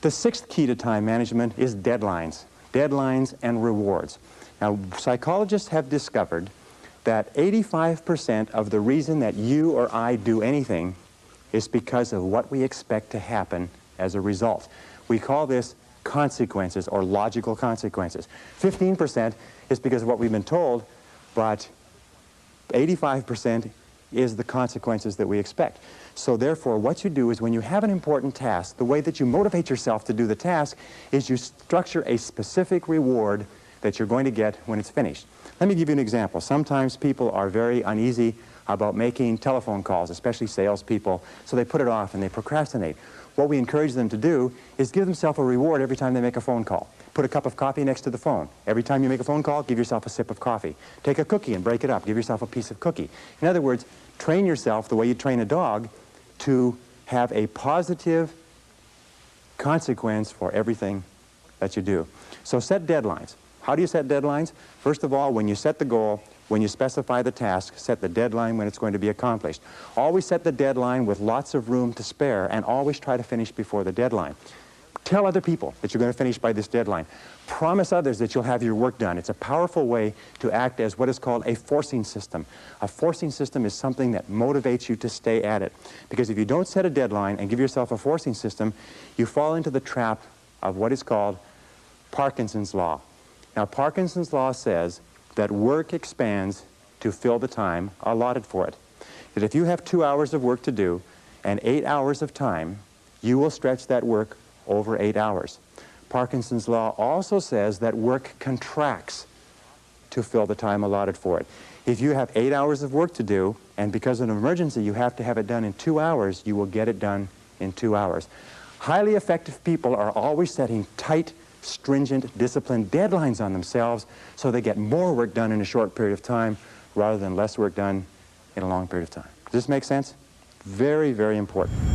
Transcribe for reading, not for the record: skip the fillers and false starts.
The sixth key to time management is deadlines. Deadlines and rewards. Now, psychologists have discovered that 85% of the reason that you or I do anything is because of what we expect to happen as a result. We call this consequences or logical consequences. 15% is because of what we've been told, but 85% is the consequences that we expect. So therefore, what you do is when you have an important task, the way that you motivate yourself to do the task is you structure a specific reward that you're going to get when it's finished. Let me give you an example. Sometimes people are very uneasy about making telephone calls, especially salespeople, so they put it off and they procrastinate. What we encourage them to do is give themselves a reward every time they make a phone call. Put a cup of coffee next to the phone. Every time you make a phone call, give yourself a sip of coffee. Take a cookie and break it up. Give yourself a piece of cookie. In other words, train yourself the way you train a dog to have a positive consequence for everything that you do. So set deadlines. How do you set deadlines? First of all, when you set the goal, when you specify the task, set the deadline when it's going to be accomplished. Always set the deadline with lots of room to spare, and always try to finish before the deadline. Tell other people that you're going to finish by this deadline. Promise others that you'll have your work done. It's a powerful way to act as what is called a forcing system. A forcing system is something that motivates you to stay at it. Because if you don't set a deadline and give yourself a forcing system, you fall into the trap of what is called Parkinson's law. Now, Parkinson's law says that work expands to fill the time allotted for it. That if you have 2 hours of work to do and 8 hours of time, you will stretch that work over 8 hours. Parkinson's law also says that work contracts to fill the time allotted for it. If you have 8 hours of work to do, and because of an emergency you have to have it done in 2 hours, you will get it done in 2 hours. Highly effective people are always setting tight, stringent, disciplined deadlines on themselves so they get more work done in a short period of time rather than less work done in a long period of time. Does this make sense? Very, very important.